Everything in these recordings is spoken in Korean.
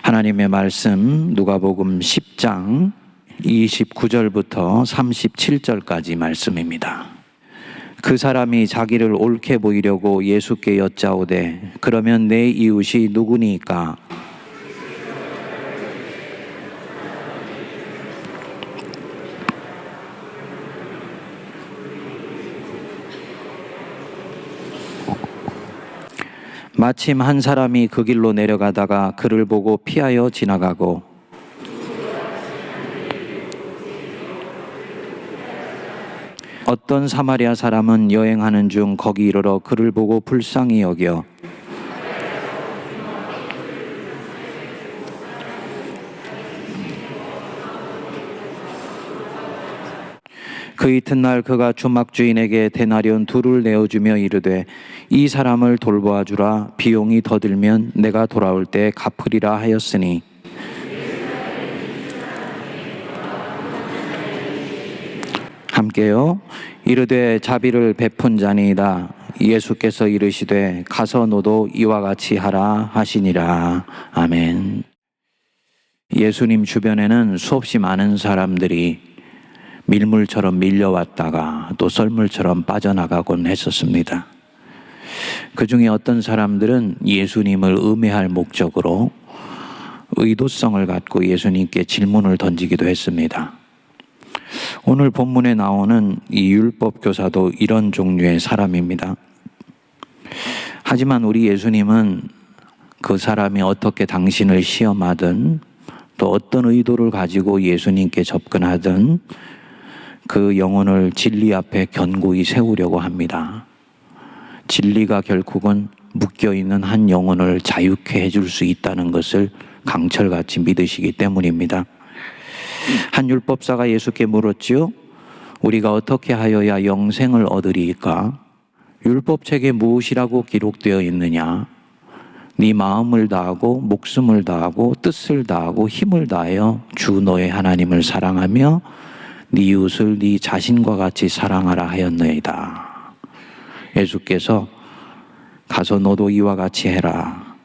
하나님의 말씀 누가복음 10장 29절부터 37절까지 말씀입니다. 그 사람이 자기를 옳게 보이려고 예수께 여짜오되 그러면 내 이웃이 누구니까? 마침 한 사람이 그 길로 내려가다가 그를 보고 피하여 지나가고 어떤 사마리아 사람은 여행하는 중 거기 이르러 그를 보고 불쌍히 여겨 그 이튿날 그가 주막 주인에게 데나리온 2를 내어주며 이르되 이 사람을 돌보아 주라. 비용이 더 들면 내가 돌아올 때 갚으리라 하였으니 함께요. 이르되 자비를 베푼 자니이다. 예수께서 이르시되 가서 너도 이와 같이 하라 하시니라. 아멘. 예수님 주변에는 수없이 많은 사람들이 밀물처럼 밀려왔다가 또 썰물처럼 빠져나가곤 했었습니다. 그 중에 어떤 사람들은 예수님을 음해할 목적으로 의도성을 갖고 예수님께 질문을 던지기도 했습니다. 오늘 본문에 나오는 이 율법 교사도 이런 종류의 사람입니다. 하지만 우리 예수님은 그 사람이 어떻게 당신을 시험하든 또 어떤 의도를 가지고 예수님께 접근하든 그 영혼을 진리 앞에 견고히 세우려고 합니다. 진리가 결국은 묶여있는 한 영혼을 자유케 해줄 수 있다는 것을 강철같이 믿으시기 때문입니다. 한 율법사가 예수께 물었지요. 우리가 어떻게 하여야 영생을 얻으리이까? 율법책에 무엇이라고 기록되어 있느냐? 네 마음을 다하고 목숨을 다하고 뜻을 다하고 힘을 다하여 주 너의 하나님을 사랑하며 네 이웃을 네 자신과 같이 사랑하라 하였나이다. 예수께서 가서 너도 이와 같이 해라.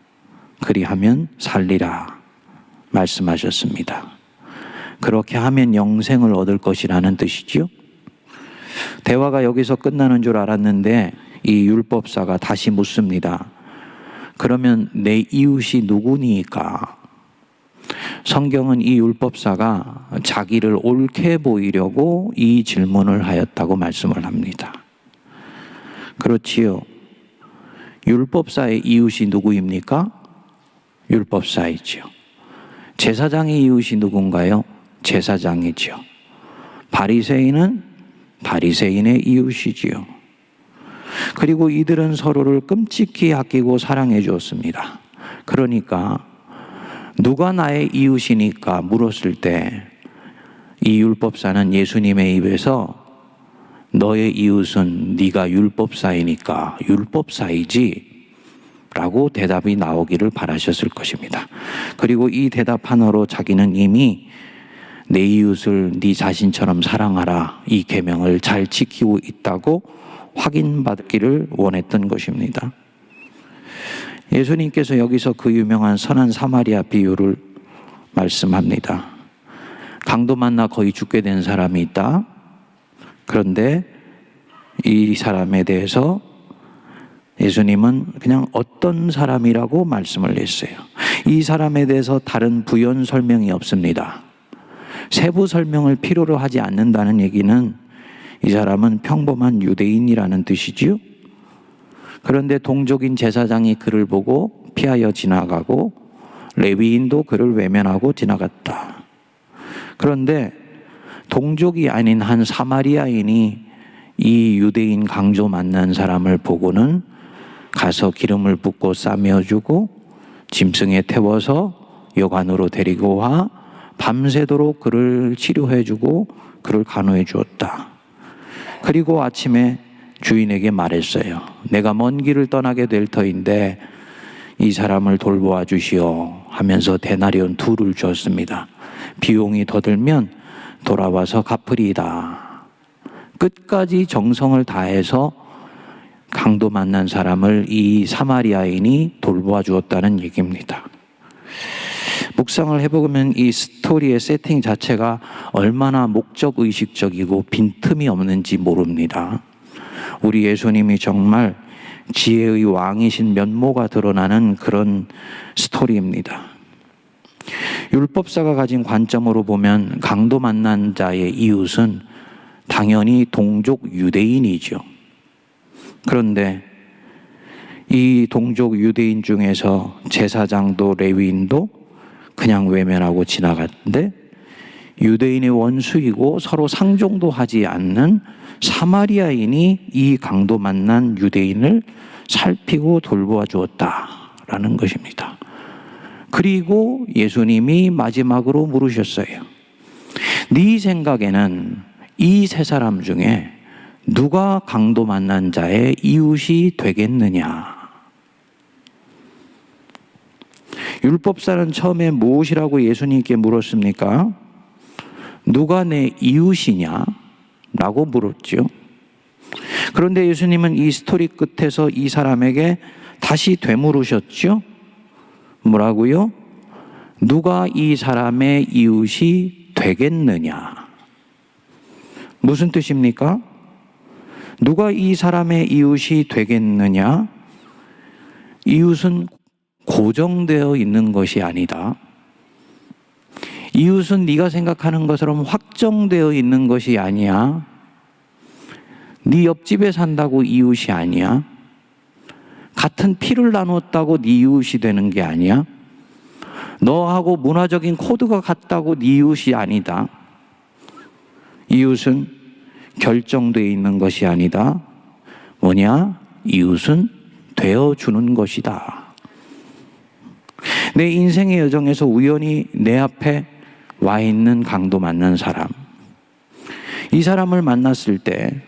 그리하면 살리라 말씀하셨습니다. 그렇게 하면 영생을 얻을 것이라는 뜻이지요. 대화가 여기서 끝나는 줄 알았는데 이 율법사가 다시 묻습니다. 그러면 내 이웃이 누구니까? 성경은 이 율법사가 자기를 옳게 보이려고 이 질문을 하였다고 말씀을 합니다. 그렇지요. 율법사의 이웃이 누구입니까? 율법사이지요. 제사장의 이웃이 누군가요? 제사장이지요. 바리새인은 바리새인의 이웃이지요. 그리고 이들은 서로를 끔찍히 아끼고 사랑해 주었습니다. 그러니까 누가 나의 이웃이니까 물었을 때 이 율법사는 예수님의 입에서 너의 이웃은 네가 율법사이니까 율법사이지 라고 대답이 나오기를 바라셨을 것입니다. 그리고 이 대답 하나로 자기는 이미 내 이웃을 네 자신처럼 사랑하라 이 계명을 잘 지키고 있다고 확인받기를 원했던 것입니다. 예수님께서 여기서 그 유명한 선한 사마리아 비유를 말씀합니다. 강도 만나 거의 죽게 된 사람이 있다. 그런데 이 사람에 대해서 예수님은 그냥 어떤 사람이라고 말씀을 했어요. 이 사람에 대해서 다른 부연 설명이 없습니다. 세부 설명을 필요로 하지 않는다는 얘기는 이 사람은 평범한 유대인이라는 뜻이지요. 그런데 동족인 제사장이 그를 보고 피하여 지나가고 레위인도 그를 외면하고 지나갔다. 그런데 동족이 아닌 한 사마리아인이 이 유대인 강조 만난 사람을 보고는 가서 기름을 붓고 싸매어주고 짐승에 태워서 여관으로 데리고 와 밤새도록 그를 치료해주고 그를 간호해 주었다. 그리고 아침에 주인에게 말했어요. 내가 먼 길을 떠나게 될 터인데 이 사람을 돌보아 주시오 하면서 데나리온 2를 주었습니다. 비용이 더 들면 돌아와서 갚으리이다. 끝까지 정성을 다해서 강도 만난 사람을 이 사마리아인이 돌보아 주었다는 얘기입니다. 묵상을 해보면 이 스토리의 세팅 자체가 얼마나 목적의식적이고 빈틈이 없는지 모릅니다. 우리 예수님이 정말 지혜의 왕이신 면모가 드러나는 그런 스토리입니다. 율법사가 가진 관점으로 보면 강도 만난 자의 이웃은 당연히 동족 유대인이죠. 그런데 이 동족 유대인 중에서 제사장도 레위인도 그냥 외면하고 지나갔는데 유대인의 원수이고 서로 상종도 하지 않는 사마리아인이 이 강도 만난 유대인을 살피고 돌보아 주었다라는 것입니다. 그리고 예수님이 마지막으로 물으셨어요. 네 생각에는 이 세 사람 중에 누가 강도 만난 자의 이웃이 되겠느냐? 율법사는 처음에 무엇이라고 예수님께 물었습니까? 누가 내 이웃이냐? 라고 물었죠. 그런데 예수님은 이 스토리 끝에서 이 사람에게 다시 되물으셨죠. 뭐라고요? 누가 이 사람의 이웃이 되겠느냐? 무슨 뜻입니까? 누가 이 사람의 이웃이 되겠느냐? 이웃은 고정되어 있는 것이 아니다. 이웃은 네가 생각하는 것처럼 확정되어 있는 것이 아니야. 네 옆집에 산다고 이웃이 아니야. 같은 피를 나눴다고 네 이웃이 되는 게 아니야. 너하고 문화적인 코드가 같다고 네 이웃이 아니다. 이웃은 결정되어 있는 것이 아니다. 뭐냐? 이웃은 되어주는 것이다. 내 인생의 여정에서 우연히 내 앞에 와 있는 강도 만난 사람, 이 사람을 만났을 때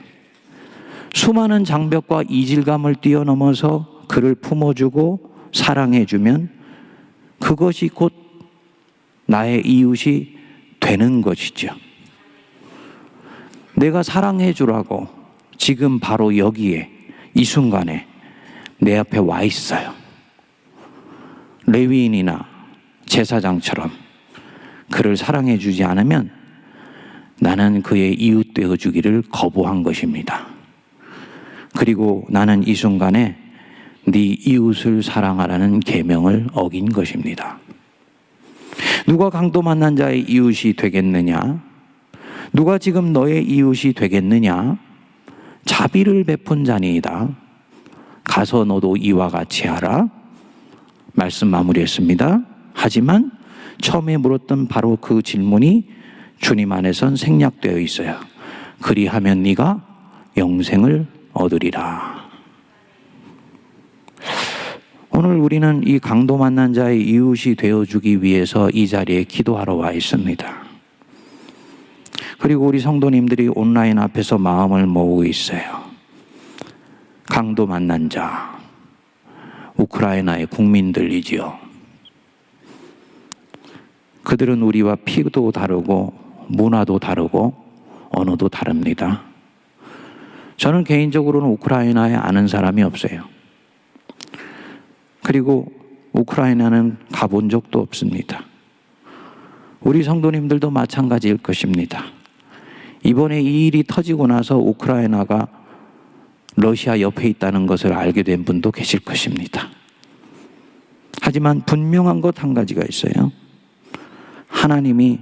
수많은 장벽과 이질감을 뛰어넘어서 그를 품어주고 사랑해주면 그것이 곧 나의 이웃이 되는 것이죠. 내가 사랑해주라고 지금 바로 여기에 이 순간에 내 앞에 와 있어요. 레위인이나 제사장처럼 그를 사랑해주지 않으면 나는 그의 이웃 되어주기를 거부한 것입니다. 그리고 나는 이 순간에 네 이웃을 사랑하라는 계명을 어긴 것입니다. 누가 강도 만난 자의 이웃이 되겠느냐? 누가 지금 너의 이웃이 되겠느냐? 자비를 베푼 자니이다. 가서 너도 이와 같이 하라. 말씀 마무리했습니다. 하지만 처음에 물었던 바로 그 질문이 주님 안에선 생략되어 있어요. 그리하면 네가 영생을 얻으리라. 오늘 우리는 이 강도 만난 자의 이웃이 되어주기 위해서 이 자리에 기도하러 와 있습니다. 그리고 우리 성도님들이 온라인 앞에서 마음을 모으고 있어요. 강도 만난 자, 우크라이나의 국민들이지요. 그들은 우리와 피도 다르고 문화도 다르고 언어도 다릅니다. 저는 개인적으로는 우크라이나에 아는 사람이 없어요. 그리고 우크라이나는 가본 적도 없습니다. 우리 성도님들도 마찬가지일 것입니다. 이번에 이 일이 터지고 나서 우크라이나가 러시아 옆에 있다는 것을 알게 된 분도 계실 것입니다. 하지만 분명한 것 한 가지가 있어요. 하나님이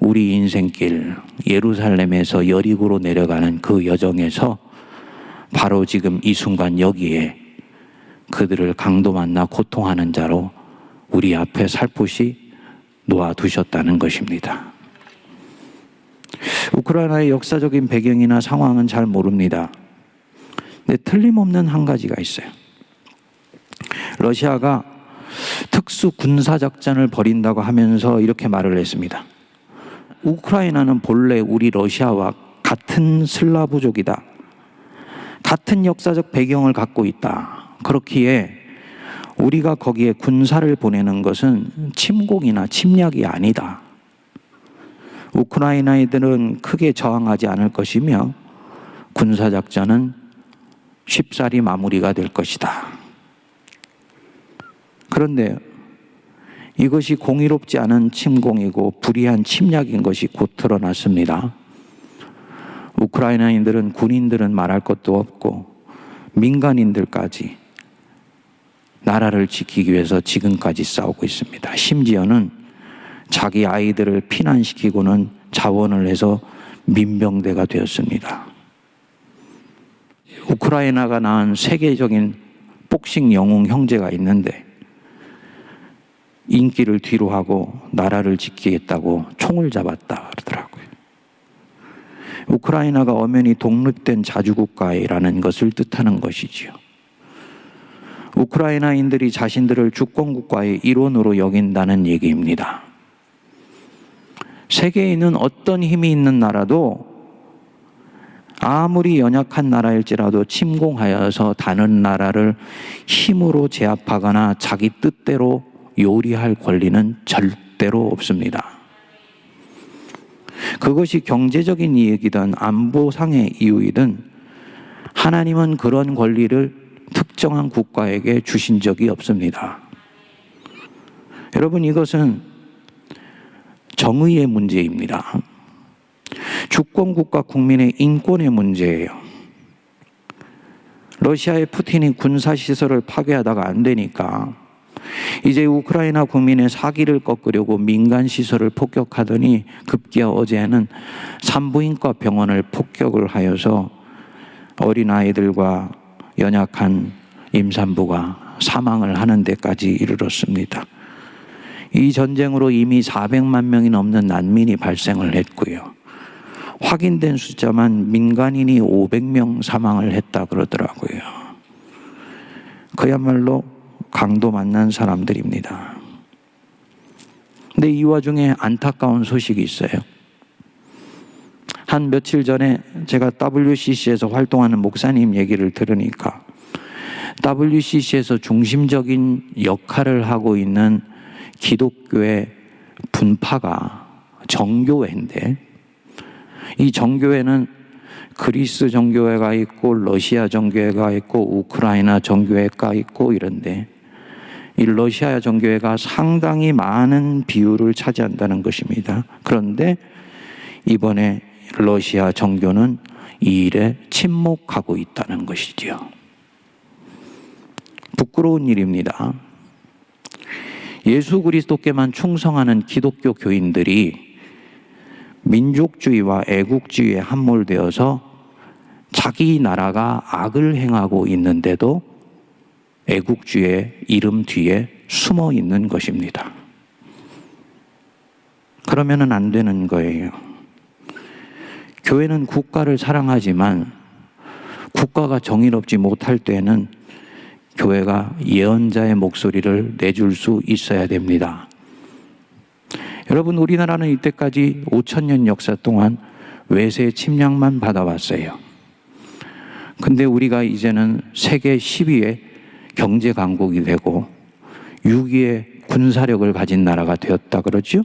우리 인생길 예루살렘에서 여리고로 내려가는 그 여정에서 바로 지금 이 순간 여기에 그들을 강도 만나 고통하는 자로 우리 앞에 살포시 놓아두셨다는 것입니다. 우크라이나의 역사적인 배경이나 상황은 잘 모릅니다. 근데 틀림없는 한 가지가 있어요. 러시아가 특수 군사작전을 벌인다고 하면서 이렇게 말을 했습니다. 우크라이나는 본래 우리 러시아와 같은 슬라브족이다. 같은 역사적 배경을 갖고 있다. 그렇기에 우리가 거기에 군사를 보내는 것은 침공이나 침략이 아니다. 우크라이나인들은 크게 저항하지 않을 것이며 군사작전은 쉽사리 마무리가 될 것이다. 그런데 이것이 공의롭지 않은 침공이고 불의한 침략인 것이 곧 드러났습니다. 우크라이나인들은, 군인들은 말할 것도 없고 민간인들까지 나라를 지키기 위해서 지금까지 싸우고 있습니다. 심지어는 자기 아이들을 피난시키고는 자원을 해서 민병대가 되었습니다. 우크라이나가 낳은 세계적인 복싱 영웅 형제가 있는데 인기를 뒤로 하고 나라를 지키겠다고 총을 잡았다 그러더라고요. 우크라이나가 엄연히 독립된 자주국가라는 것을 뜻하는 것이지요. 우크라이나인들이 자신들을 주권국가의 일원으로 여긴다는 얘기입니다. 세계에 있는 어떤 힘이 있는 나라도 아무리 연약한 나라일지라도 침공하여서 다른 나라를 힘으로 제압하거나 자기 뜻대로 요리할 권리는 절대로 없습니다. 그것이 경제적인 이익이든 안보상의 이유이든 하나님은 그런 권리를 특정한 국가에게 주신 적이 없습니다. 여러분, 이것은 정의의 문제입니다. 주권국가 국민의 인권의 문제예요. 러시아의 푸틴이 군사시설을 파괴하다가 안 되니까 이제 우크라이나 국민의 사기를 꺾으려고 민간시설을 폭격하더니 급기야 어제는 산부인과 병원을 폭격을 하여서 어린아이들과 연약한 임산부가 사망을 하는 데까지 이르렀습니다. 이 전쟁으로 이미 400만 명이 넘는 난민이 발생을 했고요. 확인된 숫자만 민간인이 500명 사망을 했다 그러더라고요. 그야말로 강도 만난 사람들입니다. 근데 이 와중에 안타까운 소식이 있어요. 한 며칠 전에 제가 WCC에서 활동하는 목사님 얘기를 들으니까 WCC에서 중심적인 역할을 하고 있는 기독교의 분파가 정교회인데, 이 정교회는 그리스 정교회가 있고 러시아 정교회가 있고 우크라이나 정교회가 있고 이런데, 이 러시아 정교회가 상당히 많은 비율을 차지한다는 것입니다. 그런데 이번에 러시아 정교는 이 일에 침묵하고 있다는 것이지요. 부끄러운 일입니다. 예수 그리스도께만 충성하는 기독교 교인들이 민족주의와 애국주의에 함몰되어서 자기 나라가 악을 행하고 있는데도 애국주의의 이름 뒤에 숨어 있는 것입니다. 그러면은 안 되는 거예요. 교회는 국가를 사랑하지만 국가가 정의롭지 못할 때는 교회가 예언자의 목소리를 내줄 수 있어야 됩니다. 여러분, 우리나라는 이때까지 5,000년 역사 동안 외세 침략만 받아왔어요. 근데 우리가 이제는 세계 10위의 경제 강국이 되고 6위의 군사력을 가진 나라가 되었다 그러죠?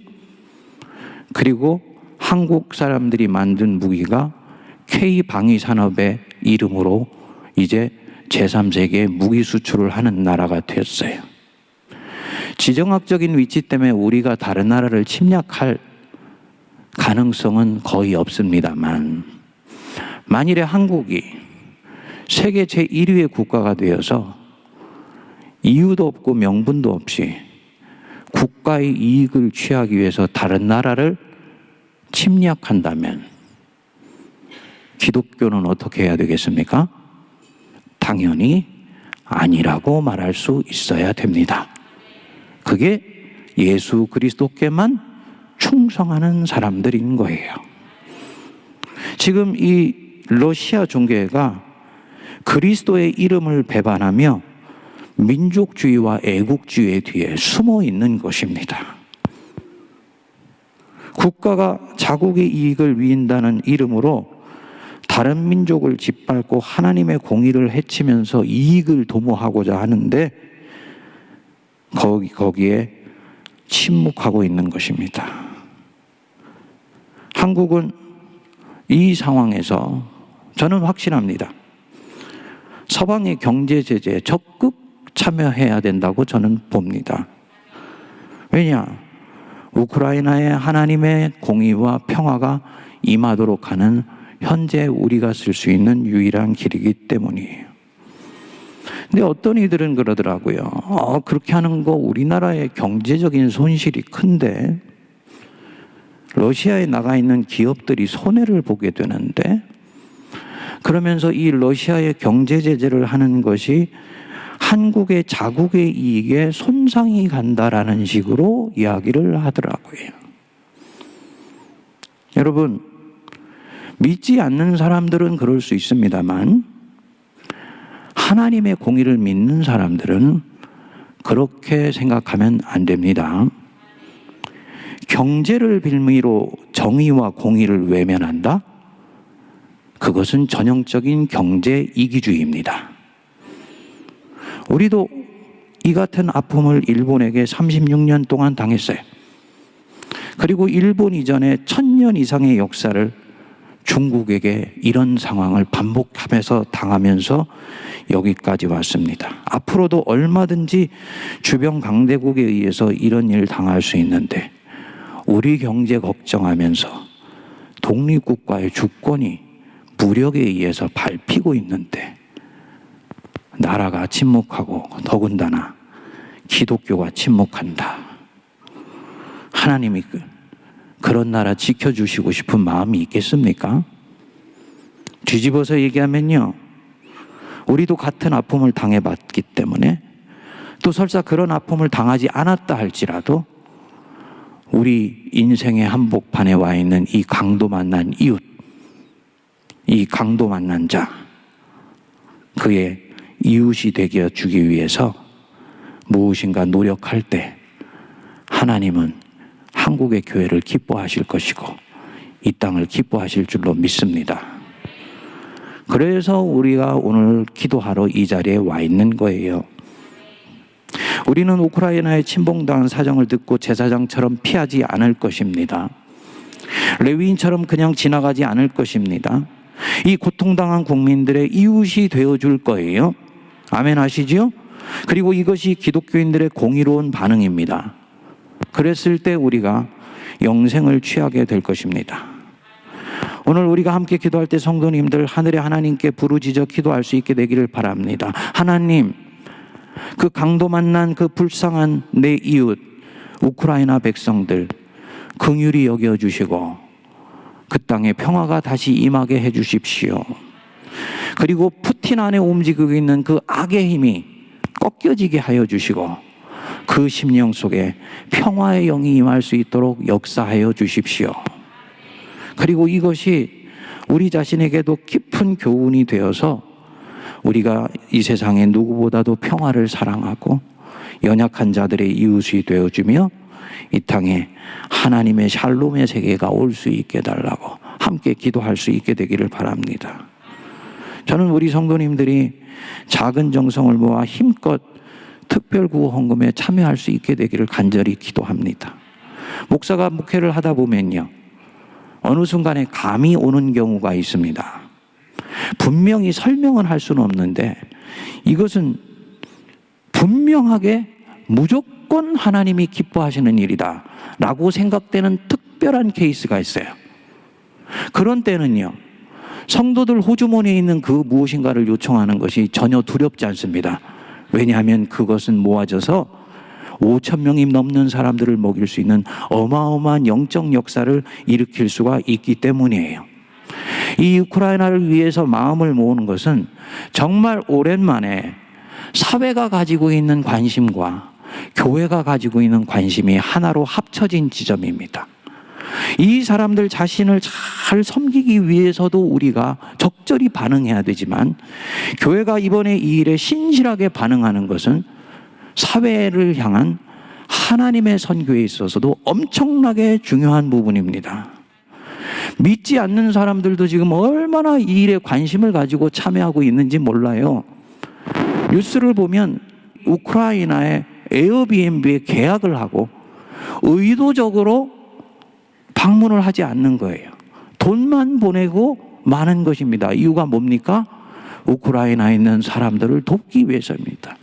그리고 한국 사람들이 만든 무기가 K-방위 산업의 이름으로 이제 제3세계에 무기 수출을 하는 나라가 되었어요. 지정학적인 위치 때문에 우리가 다른 나라를 침략할 가능성은 거의 없습니다만, 만일에 한국이 세계 제1위의 국가가 되어서 이유도 없고 명분도 없이 국가의 이익을 취하기 위해서 다른 나라를 침략한다면 기독교는 어떻게 해야 되겠습니까? 당연히 아니라고 말할 수 있어야 됩니다. 그게 예수 그리스도께만 충성하는 사람들인 거예요. 지금 이 러시아 종교가 그리스도의 이름을 배반하며 민족주의와 애국주의 뒤에 숨어 있는 것입니다. 국가가 자국의 이익을 위인다는 이름으로 다른 민족을 짓밟고 하나님의 공의를 해치면서 이익을 도모하고자 하는데 거기에 침묵하고 있는 것입니다. 한국은 이 상황에서 저는 확신합니다. 서방의 경제 제재에 적극 참여해야 된다고 저는 봅니다. 왜냐? 우크라이나에 하나님의 공의와 평화가 임하도록 하는 현재 우리가 쓸 수 있는 유일한 길이기 때문이에요. 근데 어떤 이들은 그러더라고요. 그렇게 하는 거 우리나라의 경제적인 손실이 큰데 러시아에 나가 있는 기업들이 손해를 보게 되는데, 그러면서 이 러시아의 경제 제재를 하는 것이 한국의 자국의 이익에 손상이 간다라는 식으로 이야기를 하더라고요. 여러분, 믿지 않는 사람들은 그럴 수 있습니다만 하나님의 공의를 믿는 사람들은 그렇게 생각하면 안 됩니다. 경제를 빌미로 정의와 공의를 외면한다? 그것은 전형적인 경제 이기주의입니다. 우리도 이 같은 아픔을 일본에게 36년 동안 당했어요. 그리고 일본 이전에 1000년 이상의 역사를 중국에게 이런 상황을 반복하면서 당하면서 여기까지 왔습니다. 앞으로도 얼마든지 주변 강대국에 의해서 이런 일 당할 수 있는데 우리 경제 걱정하면서 독립국가의 주권이 무력에 의해서 밟히고 있는데 나라가 침묵하고 더군다나 기독교가 침묵한다. 하나님이 그런 나라 지켜주시고 싶은 마음이 있겠습니까? 뒤집어서 얘기하면요, 우리도 같은 아픔을 당해봤기 때문에 또 설사 그런 아픔을 당하지 않았다 할지라도 우리 인생의 한복판에 와 있는 이 강도 만난 이웃, 이 강도 만난 자, 그의 이웃이 되게 주기 위해서 무엇인가 노력할 때 하나님은 한국의 교회를 기뻐하실 것이고 이 땅을 기뻐하실 줄로 믿습니다. 그래서 우리가 오늘 기도하러 이 자리에 와 있는 거예요. 우리는 우크라이나의 침공당한 사정을 듣고 제사장처럼 피하지 않을 것입니다. 레위인처럼 그냥 지나가지 않을 것입니다. 이 고통당한 국민들의 이웃이 되어줄 거예요. 아멘 하시지요? 그리고 이것이 기독교인들의 공의로운 반응입니다. 그랬을 때 우리가 영생을 취하게 될 것입니다. 오늘 우리가 함께 기도할 때 성도님들 하늘의 하나님께 부르짖어 기도할 수 있게 되기를 바랍니다. 하나님, 그 강도 만난 그 불쌍한 내 이웃 우크라이나 백성들 긍휼히 여겨주시고 그 땅에 평화가 다시 임하게 해주십시오. 그리고 푸틴 안에 움직이고 있는 그 악의 힘이 꺾여지게 하여 주시고 그 심령 속에 평화의 영이 임할 수 있도록 역사하여 주십시오. 그리고 이것이 우리 자신에게도 깊은 교훈이 되어서 우리가 이 세상에 누구보다도 평화를 사랑하고 연약한 자들의 이웃이 되어주며 이 땅에 하나님의 샬롬의 세계가 올 수 있게 해달라고 함께 기도할 수 있게 되기를 바랍니다. 저는 우리 성도님들이 작은 정성을 모아 힘껏 특별구호 헌금에 참여할 수 있게 되기를 간절히 기도합니다. 목사가 목회를 하다 보면요, 어느 순간에 감이 오는 경우가 있습니다. 분명히 설명은 할 수는 없는데 이것은 분명하게 무조건 하나님이 기뻐하시는 일이다 라고 생각되는 특별한 케이스가 있어요. 그런 때는요, 성도들 호주머니에 있는 그 무엇인가를 요청하는 것이 전혀 두렵지 않습니다. 왜냐하면 그것은 모아져서 5,000명이 넘는 사람들을 먹일 수 있는 어마어마한 영적 역사를 일으킬 수가 있기 때문이에요. 이 우크라이나를 위해서 마음을 모으는 것은 정말 오랜만에 사회가 가지고 있는 관심과 교회가 가지고 있는 관심이 하나로 합쳐진 지점입니다. 이 사람들 자신을 잘 섬기기 위해서도 우리가 적절히 반응해야 되지만 교회가 이번에 이 일에 신실하게 반응하는 것은 사회를 향한 하나님의 선교에 있어서도 엄청나게 중요한 부분입니다. 믿지 않는 사람들도 지금 얼마나 이 일에 관심을 가지고 참여하고 있는지 몰라요. 뉴스를 보면 우크라이나의 에어비앤비에 계약을 하고 의도적으로 방문을 하지 않는 거예요. 돈만 보내고 마는 것입니다. 이유가 뭡니까? 우크라이나에 있는 사람들을 돕기 위해서입니다.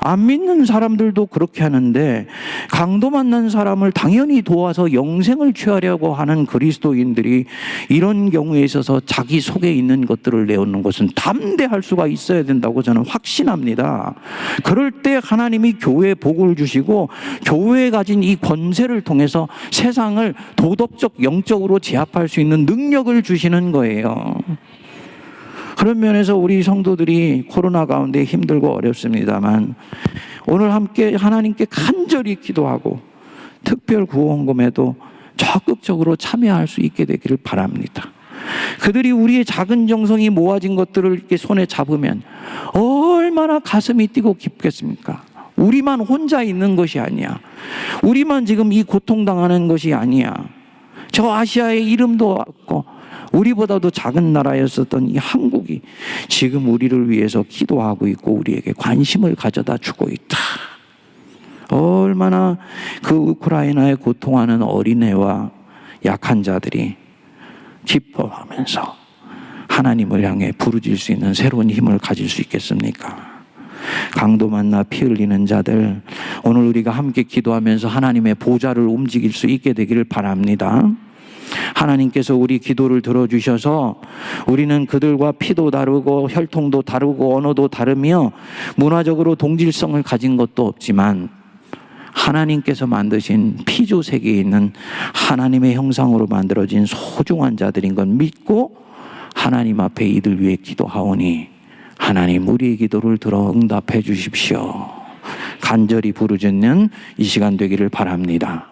안 믿는 사람들도 그렇게 하는데 강도 만난 사람을 당연히 도와서 영생을 취하려고 하는 그리스도인들이 이런 경우에 있어서 자기 속에 있는 것들을 내놓는 것은 담대할 수가 있어야 된다고 저는 확신합니다. 그럴 때 하나님이 교회에 복을 주시고 교회에 가진 이 권세를 통해서 세상을 도덕적, 영적으로 제압할 수 있는 능력을 주시는 거예요. 그런 면에서 우리 성도들이 코로나 가운데 힘들고 어렵습니다만 오늘 함께 하나님께 간절히 기도하고 특별 구원금에도 적극적으로 참여할 수 있게 되기를 바랍니다. 그들이 우리의 작은 정성이 모아진 것들을 이렇게 손에 잡으면 얼마나 가슴이 뛰고 깊겠습니까? 우리만 혼자 있는 것이 아니야. 우리만 지금 이 고통당하는 것이 아니야. 저 아시아의 이름도 없고 우리보다도 작은 나라였었던 이 한국이 지금 우리를 위해서 기도하고 있고 우리에게 관심을 가져다 주고 있다. 얼마나 그 우크라이나에 고통하는 어린애와 약한 자들이 기뻐하면서 하나님을 향해 부르짖을 수 있는 새로운 힘을 가질 수 있겠습니까? 강도 만나 피 흘리는 자들, 오늘 우리가 함께 기도하면서 하나님의 보좌를 움직일 수 있게 되기를 바랍니다. 하나님께서 우리 기도를 들어주셔서 우리는 그들과 피도 다르고 혈통도 다르고 언어도 다르며 문화적으로 동질성을 가진 것도 없지만 하나님께서 만드신 피조 세계에 있는 하나님의 형상으로 만들어진 소중한 자들인 걸 믿고 하나님 앞에 이들 위해 기도하오니 하나님 우리의 기도를 들어 응답해 주십시오. 간절히 부르짖는 이 시간 되기를 바랍니다.